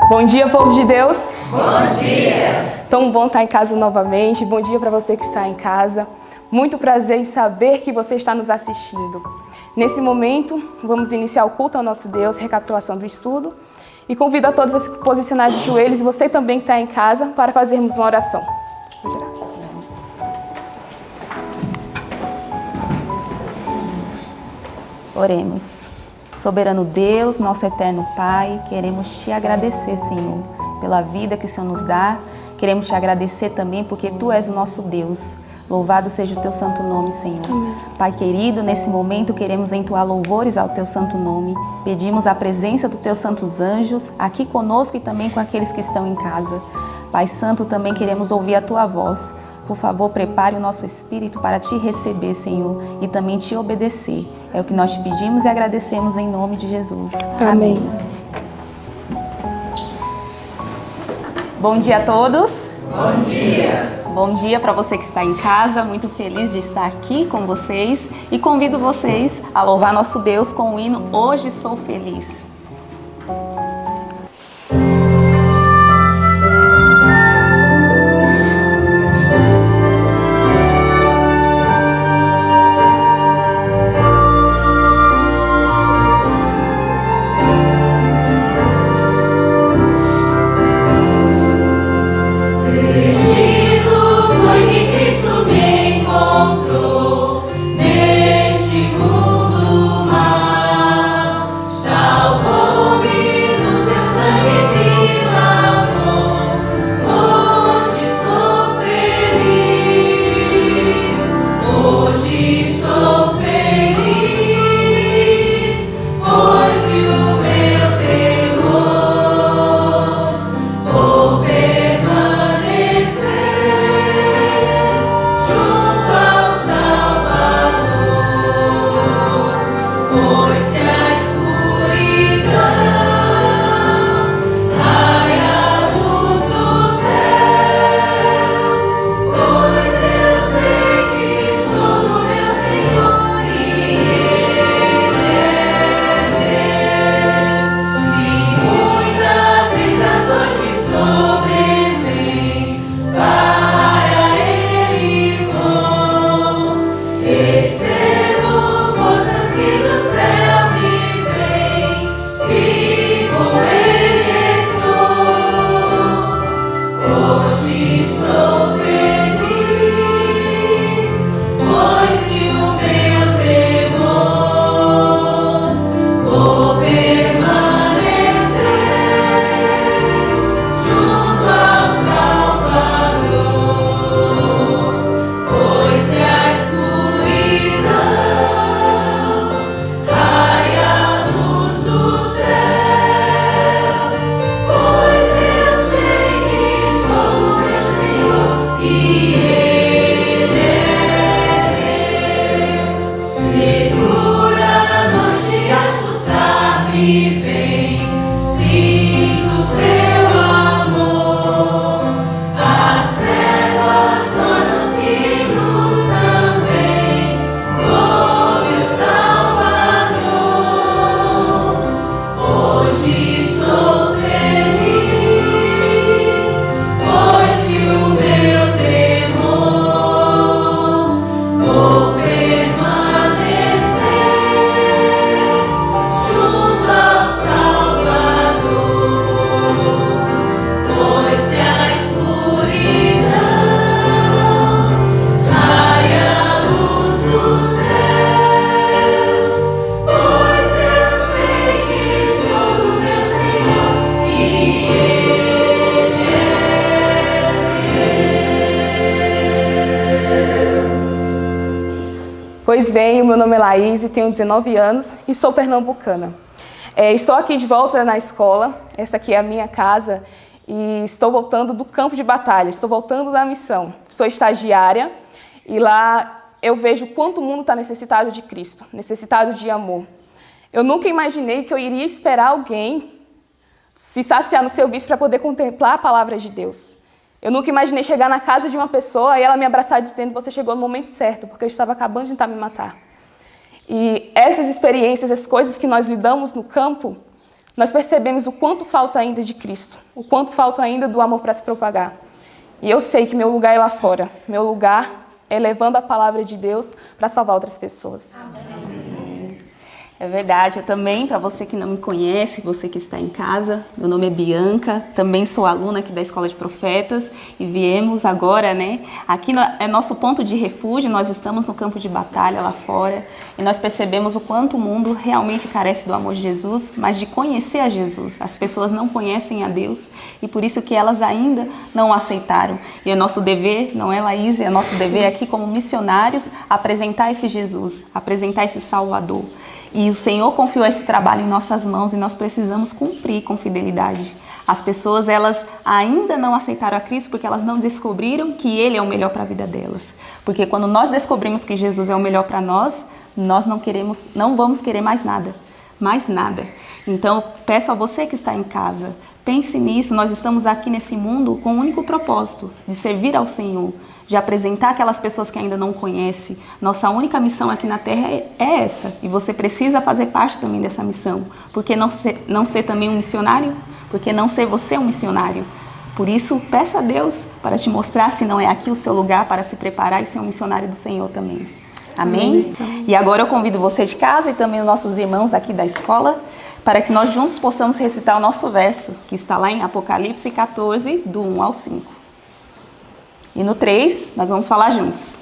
Bom dia, povo de Deus. Bom dia. Tão bom estar em casa novamente. Bom dia para você que está em casa. Muito prazer em saber que você está nos assistindo. Nesse momento, vamos iniciar o culto ao nosso Deus, recapitulação do estudo. E convido a todos a se posicionar de joelhos, e você também que está em casa, para fazermos uma oração. Oremos. Soberano Deus, nosso eterno Pai, queremos te agradecer, Senhor, pela vida que o Senhor nos dá. Queremos te agradecer também porque tu és o nosso Deus. Louvado seja o teu santo nome, Senhor. Amém. Pai querido, nesse momento queremos entoar louvores ao teu santo nome. Pedimos a presença dos teus santos anjos aqui conosco e também com aqueles que estão em casa. Pai Santo, também queremos ouvir a tua voz. Por favor, prepare o nosso espírito para te receber, Senhor, e também te obedecer. É o que nós te pedimos e agradecemos em nome de Jesus. Amém. Bom dia a todos. Bom dia. Bom dia para você que está em casa. Muito feliz de estar aqui com vocês. E convido vocês a louvar nosso Deus com o hino Hoje Sou Feliz. Pois bem, o meu nome é Laís, tenho 19 anos e sou pernambucana. Estou aqui de volta na escola, essa aqui é a minha casa, e estou voltando do campo de batalha, estou voltando da missão. Sou estagiária e lá eu vejo quanto o mundo está necessitado de Cristo, necessitado de amor. Eu nunca imaginei que eu iria esperar alguém se saciar no serviço para poder contemplar a palavra de Deus. Eu nunca imaginei chegar na casa de uma pessoa e ela me abraçar dizendo: você chegou no momento certo, porque eu estava acabando de tentar me matar. E essas experiências, as coisas que nós lidamos no campo, nós percebemos o quanto falta ainda de Cristo, o quanto falta ainda do amor para se propagar. E eu sei que meu lugar é lá fora, meu lugar é levando a palavra de Deus para salvar outras pessoas. Amém. É verdade, eu também, para você que não me conhece, você que está em casa, meu nome é Bianca, também sou aluna aqui da Escola de Profetas e viemos agora, aqui é nosso ponto de refúgio, nós estamos no campo de batalha lá fora e nós percebemos o quanto o mundo realmente carece do amor de Jesus, mas de conhecer a Jesus. As pessoas não conhecem a Deus e por isso que elas ainda não o aceitaram. E é nosso dever, não é, Laís? É nosso dever aqui como missionários apresentar esse Jesus, apresentar esse Salvador. E o Senhor confiou esse trabalho em nossas mãos e nós precisamos cumprir com fidelidade. As pessoas, elas ainda não aceitaram a Cristo porque elas não descobriram que Ele é o melhor para a vida delas. Porque quando nós descobrimos que Jesus é o melhor para nós, nós não vamos querer mais nada. Mais nada. Então, peço a você que está em casa, pense nisso. Nós estamos aqui nesse mundo com o único propósito de servir ao Senhor, de apresentar aquelas pessoas que ainda não conhecem. Nossa única missão aqui na Terra é essa. E você precisa fazer parte também dessa missão. Por que não ser também um missionário? Por que não ser você um missionário? Por isso, peça a Deus para te mostrar se não é aqui o seu lugar para se preparar e ser um missionário do Senhor também. Amém? Amém. E agora eu convido você de casa e também os nossos irmãos aqui da escola para que nós juntos possamos recitar o nosso verso, que está lá em Apocalipse 14, do 1 ao 5. E no 3, nós vamos falar juntos.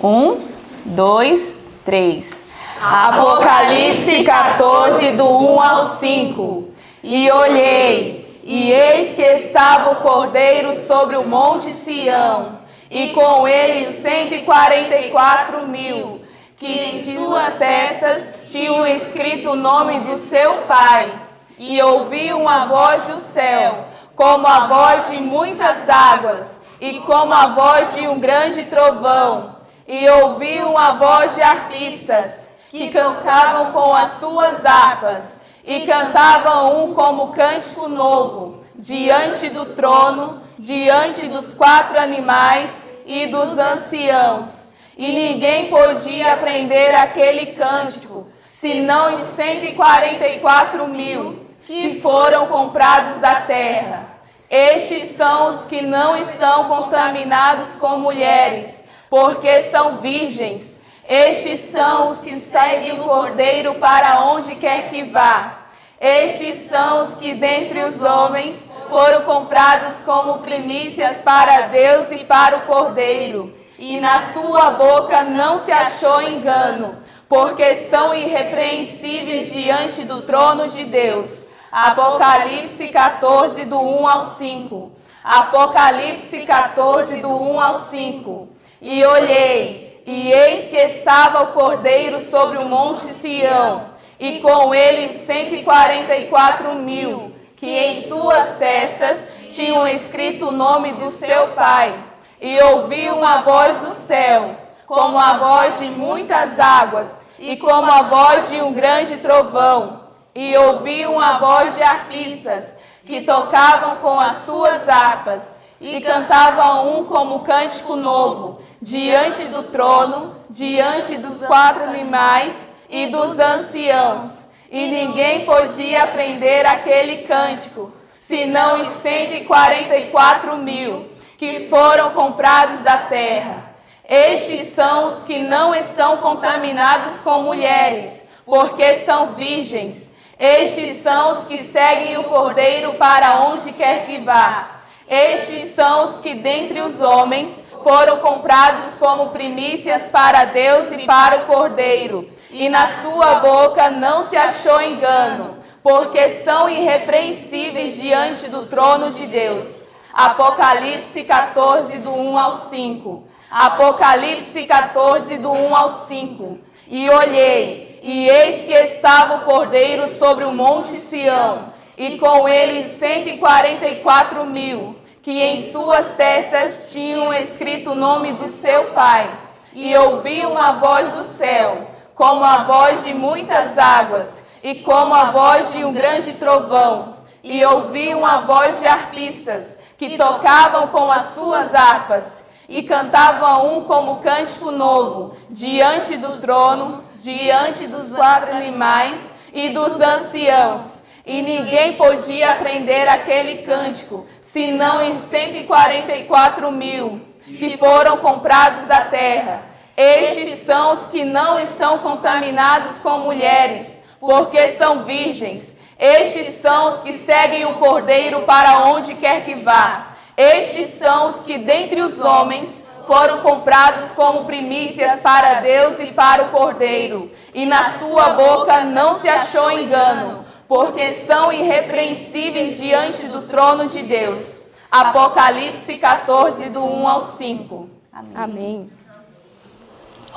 1, 2, 3. Apocalipse 14, do 1 ao 5. E olhei, e eis que estava o Cordeiro sobre o monte Sião, e com ele 144.000, que em suas testas tinham escrito o nome do seu Pai. E ouvi uma voz do céu, como a voz de muitas águas, e como a voz de um grande trovão, e ouvi uma voz de arpistas, que cantavam com as suas harpas, e cantavam um como cântico novo, diante do trono, diante dos 4 animais e dos anciãos. E ninguém podia aprender aquele cântico, senão os 144.000, que foram comprados da terra. Estes são os que não estão contaminados com mulheres, porque são virgens. Estes são os que seguem o Cordeiro para onde quer que vá. Estes são os que dentre os homens foram comprados como primícias para Deus e para o Cordeiro. E na sua boca não se achou engano, porque são irrepreensíveis diante do trono de Deus. Apocalipse 14, do 1 ao 5. Apocalipse 14, do 1 ao 5. E olhei, e eis que estava o Cordeiro sobre o monte Sião, e com ele 144.000, que em suas testas tinham escrito o nome do seu Pai. E ouvi uma voz do céu, como a voz de muitas águas, e como a voz de um grande trovão. E ouvi uma voz de arpistas, que tocavam com as suas harpas, e cantavam um como cântico novo, diante do trono, diante dos 4 animais e dos anciãos. E ninguém podia aprender aquele cântico, senão os 144.000, que foram comprados da terra. Estes são os que não estão contaminados com mulheres, porque são virgens. Estes são os que seguem o Cordeiro para onde quer que vá. Estes são os que dentre os homens foram comprados como primícias para Deus e para o Cordeiro. E na sua boca não se achou engano, porque são irrepreensíveis diante do trono de Deus. Apocalipse 14, do 1 ao 5. Apocalipse 14, do 1 ao 5. E olhei, e eis que estava o Cordeiro sobre o monte Sião, e com ele 144.000, que em suas testas tinham escrito o nome do seu Pai. E ouvi uma voz do céu, como a voz de muitas águas, e como a voz de um grande trovão. E ouvi uma voz de arpistas, que tocavam com as suas harpas, e cantavam um como cântico novo, diante do trono, diante dos 4 animais e dos anciãos. e ninguém podia aprender aquele cântico, senão em 144.000 que foram comprados da terra. Estes são os que não estão contaminados com mulheres, porque são virgens. Estes são os que seguem o Cordeiro para onde quer que vá. Estes são os que dentre os homens foram comprados como primícias para Deus e para o Cordeiro. E na sua boca não se achou engano, porque são irrepreensíveis diante do trono de Deus. Apocalipse 14, do 1 ao 5. Amém.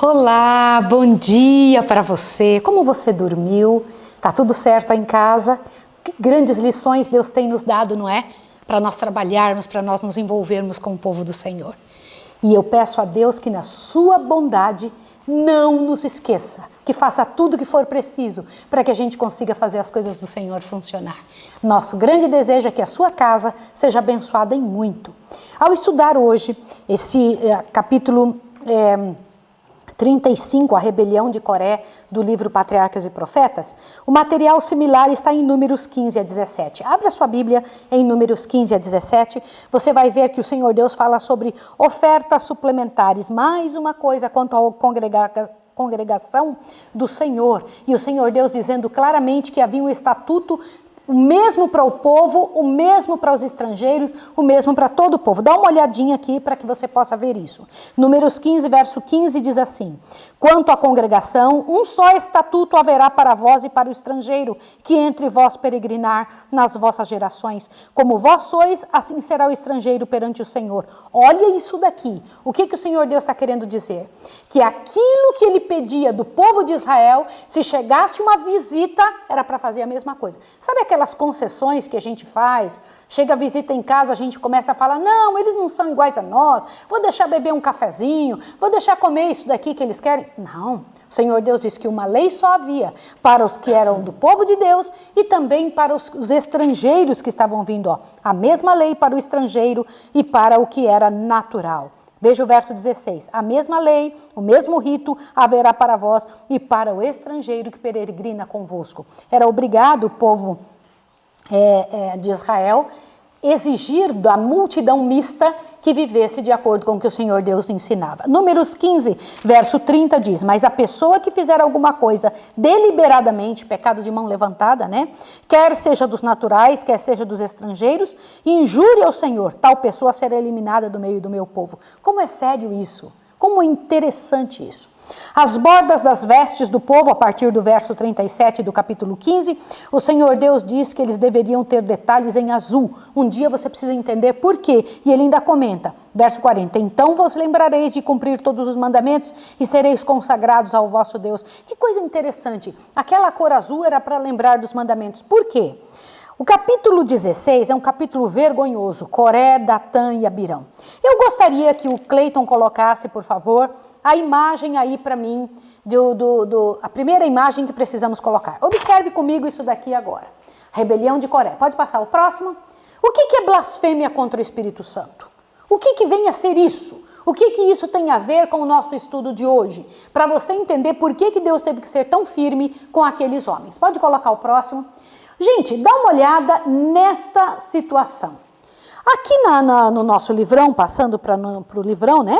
Olá, bom dia para você. Como você dormiu? Tá tudo certo aí em casa? Que grandes lições Deus tem nos dado, não é? Para nós trabalharmos, para nós nos envolvermos com o povo do Senhor. E eu peço a Deus que na sua bondade não nos esqueça, que faça tudo o que for preciso para que a gente consiga fazer as coisas do Senhor funcionar. Nosso grande desejo é que a sua casa seja abençoada em muito. Ao estudar hoje esse capítulo 35, a rebelião de Coré, do livro Patriarcas e Profetas, o material similar está em Números 15 a 17. Abra sua Bíblia em Números 15 a 17, você vai ver que o Senhor Deus fala sobre ofertas suplementares, mais uma coisa quanto à congregação do Senhor, e o Senhor Deus dizendo claramente que havia um estatuto, o mesmo para o povo, o mesmo para os estrangeiros, o mesmo para todo o povo. Dá uma olhadinha aqui para que você possa ver isso. Números 15, verso 15 diz assim: quanto à congregação, um só estatuto haverá para vós e para o estrangeiro, que entre vós peregrinar nas vossas gerações. Como vós sois, assim será o estrangeiro perante o Senhor. Olha isso daqui. O que o Senhor Deus está querendo dizer? Que aquilo que ele pedia do povo de Israel, se chegasse uma visita, era para fazer a mesma coisa. Sabe aquelas concessões que a gente faz? Chega a visita em casa, a gente começa a falar, não, eles não são iguais a nós, vou deixar beber um cafezinho, vou deixar comer isso daqui que eles querem. Não, o Senhor Deus disse que uma lei só havia para os que eram do povo de Deus e também para os estrangeiros que estavam vindo. Ó, a mesma lei para o estrangeiro e para o que era natural. Veja o verso 16, a mesma lei, o mesmo rito haverá para vós e para o estrangeiro que peregrina convosco. Era obrigado o povo de Israel exigir da multidão mista que vivesse de acordo com o que o Senhor Deus ensinava. Números 15, verso 30 diz, mas a pessoa que fizer alguma coisa deliberadamente, pecado de mão levantada, né? Quer seja dos naturais, quer seja dos estrangeiros, injure ao Senhor, tal pessoa será eliminada do meio do meu povo. Como é sério isso? Como é interessante isso? As bordas das vestes do povo, a partir do verso 37 do capítulo 15, o Senhor Deus diz que eles deveriam ter detalhes em azul. Um dia você precisa entender por quê. E ele ainda comenta, verso 40, então vos lembrareis de cumprir todos os mandamentos e sereis consagrados ao vosso Deus. Que coisa interessante. Aquela cor azul era para lembrar dos mandamentos. Por quê? O capítulo 16 é um capítulo vergonhoso, Coré, Datã e Abirão. Eu gostaria que o Cleiton colocasse, por favor, a imagem aí para mim, a primeira imagem que precisamos colocar. Observe comigo isso daqui agora. Rebelião de Coré. Pode passar o próximo? O que é blasfêmia contra o Espírito Santo? O que vem a ser isso? O que isso tem a ver com o nosso estudo de hoje? Para você entender por que Deus teve que ser tão firme com aqueles homens. Pode colocar o próximo? Gente, dá uma olhada nesta situação. Aqui no nosso livrão, passando para o livrão, né?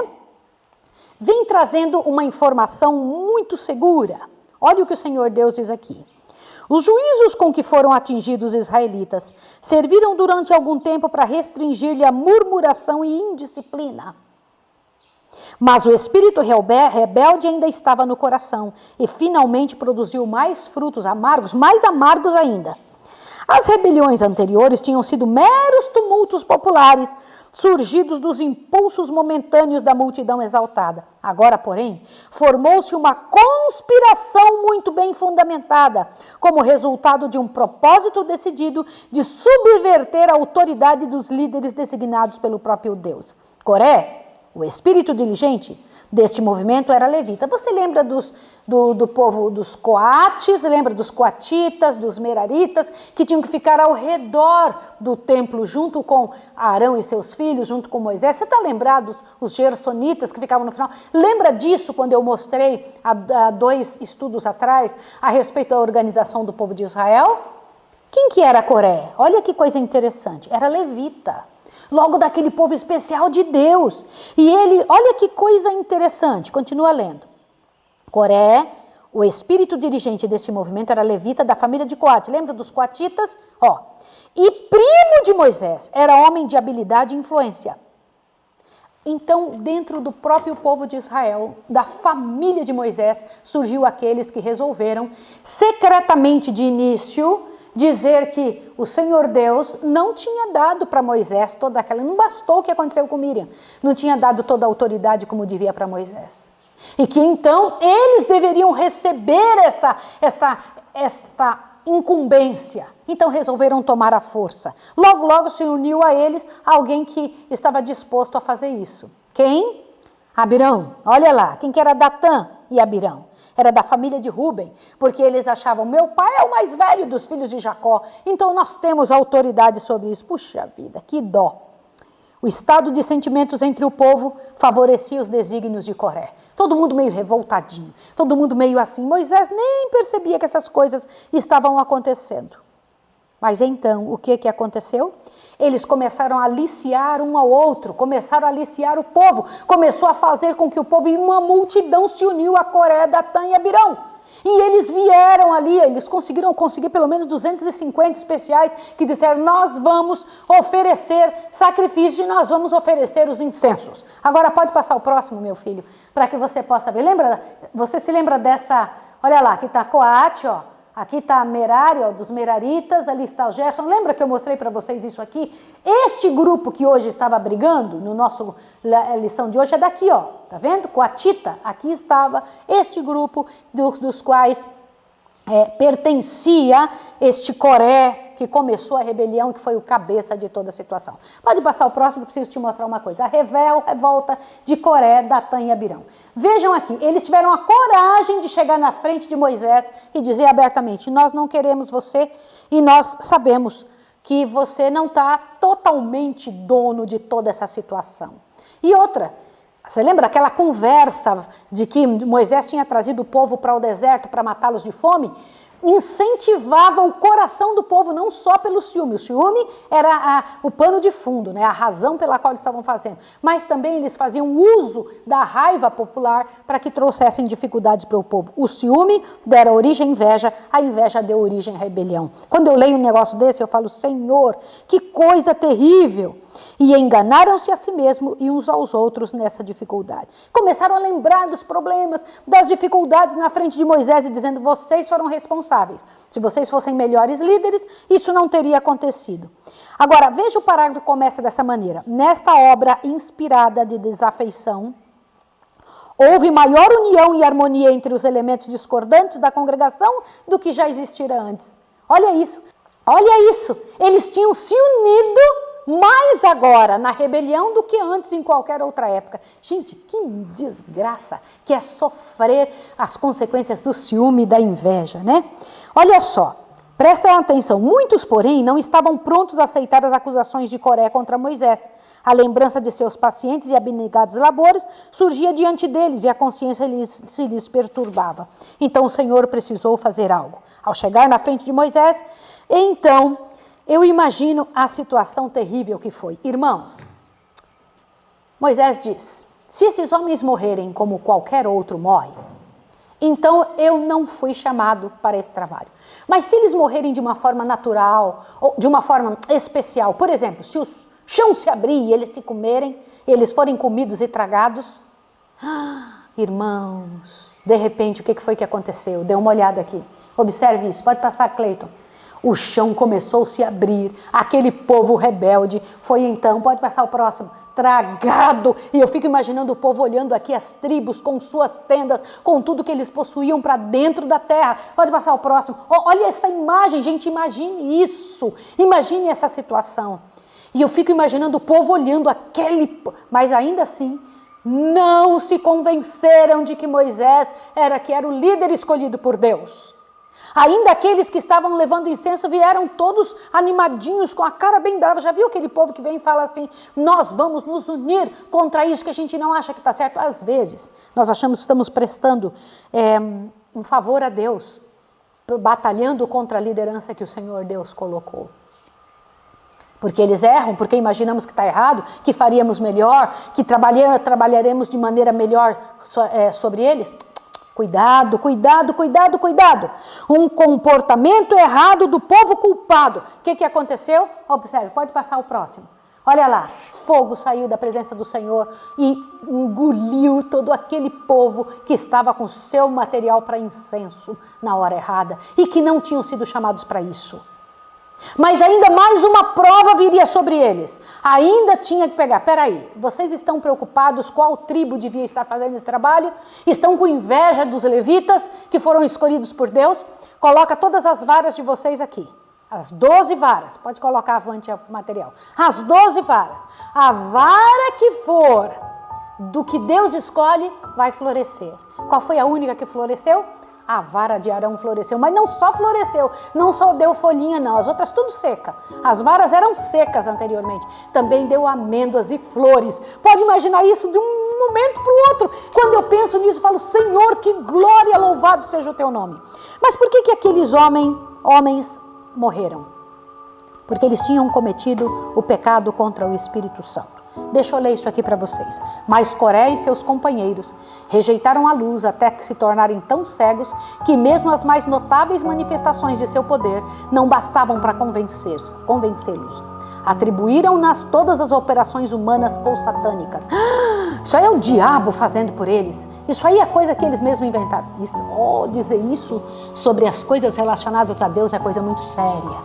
Vem trazendo uma informação muito segura. Olha o que o Senhor Deus diz aqui. Os juízos com que foram atingidos os israelitas serviram durante algum tempo para restringir-lhe a murmuração e indisciplina. Mas o espírito rebelde ainda estava no coração e finalmente produziu mais frutos amargos, mais amargos ainda. As rebeliões anteriores tinham sido meros tumultos populares, surgidos dos impulsos momentâneos da multidão exaltada. Agora, porém, formou-se uma conspiração muito bem fundamentada, como resultado de um propósito decidido de subverter a autoridade dos líderes designados pelo próprio Deus. Coré, o espírito diligente deste movimento, era levita. Você lembra do povo dos coates, lembra dos coatitas, dos meraritas, que tinham que ficar ao redor do templo, junto com Arão e seus filhos, junto com Moisés. Você está lembrado os gersonitas que ficavam no final? Lembra disso quando eu mostrei há 2 estudos atrás a respeito da organização do povo de Israel? Quem que era Coré? Olha que coisa interessante, era levita, logo daquele povo especial de Deus. E ele, olha que coisa interessante, continua lendo. Coré, o espírito dirigente desse movimento, era levita da família de Coate. Lembra dos coatitas? E primo de Moisés, era homem de habilidade e influência. Então, dentro do próprio povo de Israel, da família de Moisés, surgiu aqueles que resolveram, secretamente de início, dizer que o Senhor Deus não tinha dado para Moisés toda aquela... Não bastou o que aconteceu com Miriam. Não tinha dado toda a autoridade como devia para Moisés. E que então eles deveriam receber esta incumbência. Então resolveram tomar a força. Logo, logo se uniu a eles alguém que estava disposto a fazer isso. Quem? Abirão. Olha lá, quem que era Datã e Abirão? Era da família de Ruben, porque eles achavam, meu pai é o mais velho dos filhos de Jacó, então nós temos autoridade sobre isso. Puxa vida, que dó. O estado de sentimentos entre o povo favorecia os desígnios de Coré. Todo mundo meio revoltadinho, todo mundo meio assim. Moisés nem percebia que essas coisas estavam acontecendo. Mas então, o que aconteceu? Eles começaram a aliciar um ao outro, começaram a aliciar o povo, começou a fazer com que o povo, e uma multidão se uniu a Coré, Datã e Abirão. E eles vieram ali, eles conseguiram pelo menos 250 especiais que disseram, nós vamos oferecer sacrifício e nós vamos oferecer os incensos. Agora pode passar o próximo, meu filho, para que você possa ver. Você se lembra dessa, olha lá, aqui está Coate, aqui está a Merari, dos Meraritas, ali está o Gerson. Lembra que eu mostrei para vocês isso aqui? Este grupo que hoje estava brigando, no nosso lição de hoje, é daqui, tá vendo? Coatita, aqui estava este grupo dos quais pertencia este Coré, que começou a rebelião, que foi o cabeça de toda a situação. Pode passar o próximo, que eu preciso te mostrar uma coisa. A revolta de Coré, Datã e Abirão. Vejam aqui, eles tiveram a coragem de chegar na frente de Moisés e dizer abertamente, nós não queremos você e nós sabemos que você não está totalmente dono de toda essa situação. E outra, você lembra aquela conversa de que Moisés tinha trazido o povo para o deserto para matá-los de fome? Incentivava o coração do povo, não só pelo ciúme. O ciúme era o pano de fundo, a razão pela qual eles estavam fazendo. Mas também eles faziam uso da raiva popular para que trouxessem dificuldades para o povo. O ciúme dera origem à inveja, a inveja deu origem à rebelião. Quando eu leio um negócio desse, eu falo, Senhor, que coisa terrível! E enganaram-se a si mesmo e uns aos outros nessa dificuldade. Começaram a lembrar dos problemas, das dificuldades na frente de Moisés e dizendo, vocês foram responsáveis. Se vocês fossem melhores líderes, isso não teria acontecido. Agora, veja o parágrafo que começa dessa maneira. Nesta obra inspirada de desafeição, houve maior união e harmonia entre os elementos discordantes da congregação do que já existira antes. Olha isso, eles tinham se unido mais agora na rebelião do que antes em qualquer outra época. Gente, que desgraça que é sofrer as consequências do ciúme e da inveja, Olha só, prestem atenção, muitos, porém, não estavam prontos a aceitar as acusações de Coré contra Moisés. A lembrança de seus pacientes e abnegados labores surgia diante deles e a consciência se lhes perturbava. Então o Senhor precisou fazer algo. Ao chegar na frente de Moisés, então eu imagino a situação terrível que foi. Irmãos, Moisés diz, se esses homens morrerem como qualquer outro morre, então eu não fui chamado para esse trabalho. Mas se eles morrerem de uma forma natural, ou de uma forma especial, por exemplo, se o chão se abrir e eles se comerem, eles forem comidos e tragados, irmãos, de repente o que foi que aconteceu? Dê uma olhada aqui, observe isso, pode passar, Cleiton. O chão começou a se abrir, aquele povo rebelde foi então, pode passar o próximo, tragado. E eu fico imaginando o povo olhando aqui as tribos com suas tendas, com tudo que eles possuíam para dentro da terra. Pode passar o próximo. Olha essa imagem, gente, imagine isso, imagine essa situação. E eu fico imaginando o povo olhando mas ainda assim, não se convenceram de que Moisés era o líder escolhido por Deus. Ainda aqueles que estavam levando incenso vieram todos animadinhos, com a cara bem brava. Já viu aquele povo que vem e fala assim, nós vamos nos unir contra isso que a gente não acha que está certo? Às vezes, nós achamos que estamos prestando um favor a Deus. batalhando contra a liderança que o Senhor Deus colocou. Porque eles erram, porque imaginamos que está errado, que faríamos melhor, que trabalharemos de maneira melhor sobre eles. Cuidado, cuidado, cuidado, cuidado. Um comportamento errado do povo culpado. O que aconteceu? Observe, pode passar o próximo. Olha lá, fogo saiu da presença do Senhor e engoliu todo aquele povo que estava com seu material para incenso na hora errada e que não tinham sido chamados para isso. Mas ainda mais uma prova viria sobre eles. Ainda tinha que pegar. Peraí, vocês estão preocupados qual tribo devia estar fazendo esse trabalho? Estão com inveja dos levitas que foram escolhidos por Deus? Coloca todas as varas de vocês aqui. As 12 varas. Pode colocar avante o material. As 12 varas. A vara que for do que Deus escolhe vai florescer. Qual foi a única que floresceu? A vara de Arão floresceu, mas não só floresceu, não só deu folhinha não, as outras tudo seca. As varas eram secas anteriormente, também deu amêndoas e flores. Pode imaginar isso de um momento para o outro. Quando eu penso nisso, eu falo, Senhor, que glória, louvado seja o teu nome. Mas por que aqueles homens morreram? Porque eles tinham cometido o pecado contra o Espírito Santo. Deixa eu ler isso aqui para vocês. Mas Coré e seus companheiros rejeitaram a luz até que se tornarem tão cegos que mesmo as mais notáveis manifestações de seu poder não bastavam para convencê-los. Atribuíram-nas todas as operações humanas ou satânicas. Isso aí é o diabo fazendo por eles. Isso aí é coisa que eles mesmos inventaram. Dizer isso sobre as coisas relacionadas a Deus é coisa muito séria.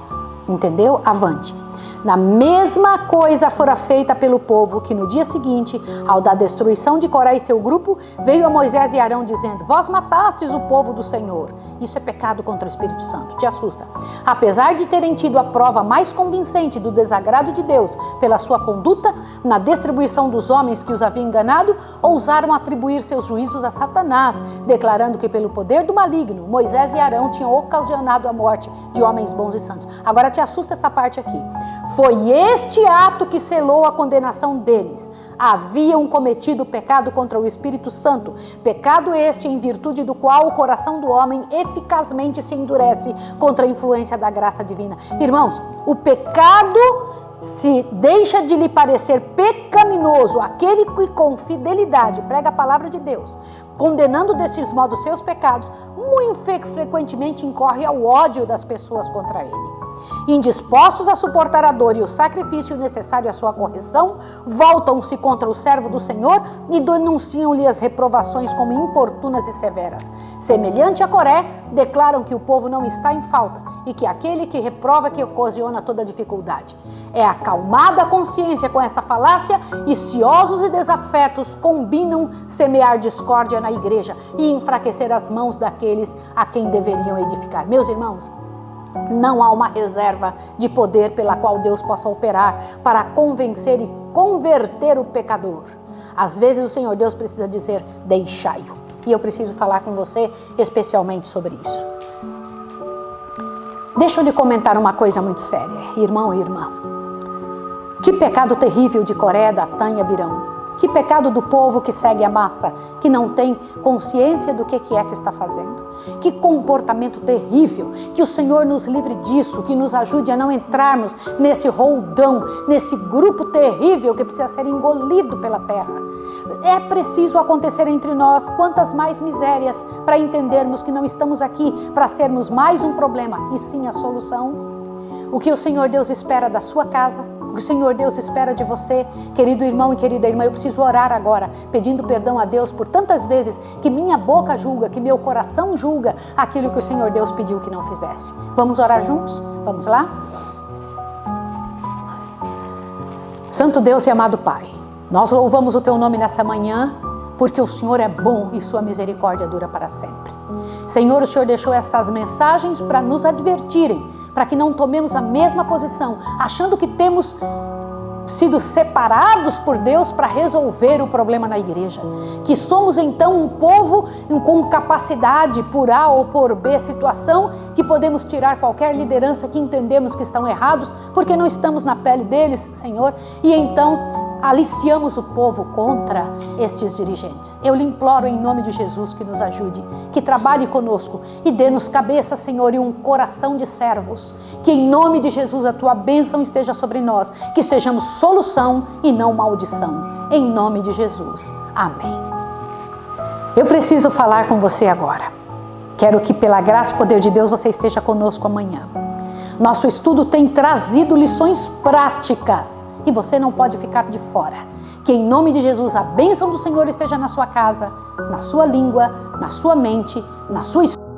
Entendeu? Avante. Na mesma coisa fora feita pelo povo, que no dia seguinte, ao da destruição de Coré e seu grupo, veio a Moisés e Arão dizendo, vós matastes o povo do Senhor. Isso é pecado contra o Espírito Santo, te assusta. Apesar de terem tido a prova mais convincente do desagrado de Deus pela sua conduta, na distribuição dos homens que os haviam enganado, ousaram atribuir seus juízos a Satanás, declarando que pelo poder do maligno, Moisés e Arão tinham ocasionado a morte de homens bons e santos. Agora te assusta essa parte aqui. Foi este ato que selou a condenação deles. Haviam cometido pecado contra o Espírito Santo, pecado este em virtude do qual o coração do homem eficazmente se endurece contra a influência da graça divina. Irmãos, o pecado se deixa de lhe parecer pecaminoso aquele que com fidelidade prega a palavra de Deus, condenando destes modos seus pecados, muito frequentemente incorre ao ódio das pessoas contra ele. Indispostos a suportar a dor e o sacrifício necessário à sua correção, voltam-se contra o servo do Senhor e denunciam-lhe as reprovações como importunas e severas. Semelhante a Coré, declaram que o povo não está em falta e que aquele que reprova que ocasiona toda dificuldade. É acalmada a consciência com esta falácia e ciosos e desafetos combinam semear discórdia na igreja e enfraquecer as mãos daqueles a quem deveriam edificar. Meus irmãos, não há uma reserva de poder pela qual Deus possa operar para convencer e converter o pecador. Às vezes o Senhor Deus precisa dizer, deixai-o. E eu preciso falar com você especialmente sobre isso. Deixa eu lhe comentar uma coisa muito séria, irmão e irmã. Que pecado terrível de Coré, Datã e Abirão. Que pecado do povo que segue a massa, que não tem consciência do que é que está fazendo. Que comportamento terrível, que o Senhor nos livre disso, que nos ajude a não entrarmos nesse roldão, nesse grupo terrível que precisa ser engolido pela terra. É preciso acontecer entre nós quantas mais misérias para entendermos que não estamos aqui para sermos mais um problema, e sim a solução. O que o Senhor Deus espera da sua casa, o que o Senhor Deus espera de você, querido irmão e querida irmã. Eu preciso orar agora, pedindo perdão a Deus por tantas vezes que minha boca julga, que meu coração julga aquilo que o Senhor Deus pediu que não fizesse. Vamos orar juntos? Vamos lá? Santo Deus e amado Pai, nós louvamos o Teu nome nessa manhã, porque o Senhor é bom e Sua misericórdia dura para sempre. Senhor, o Senhor deixou essas mensagens para nos advertirem, para que não tomemos a mesma posição, achando que temos sido separados por Deus para resolver o problema na igreja. Que somos então um povo com capacidade por A ou por B situação, que podemos tirar qualquer liderança que entendemos que estão errados, porque não estamos na pele deles, Senhor, e então aliciamos o povo contra estes dirigentes. Eu lhe imploro em nome de Jesus que nos ajude, que trabalhe conosco e dê-nos cabeça, Senhor, e um coração de servos. Que em nome de Jesus a tua bênção esteja sobre nós, que sejamos solução e não maldição. Em nome de Jesus. Amém. Eu preciso falar com você agora. Quero que pela graça e poder de Deus você esteja conosco amanhã. Nosso estudo tem trazido lições práticas e você não pode ficar de fora. Que em nome de Jesus a bênção do Senhor esteja na sua casa, na sua língua, na sua mente, na sua história.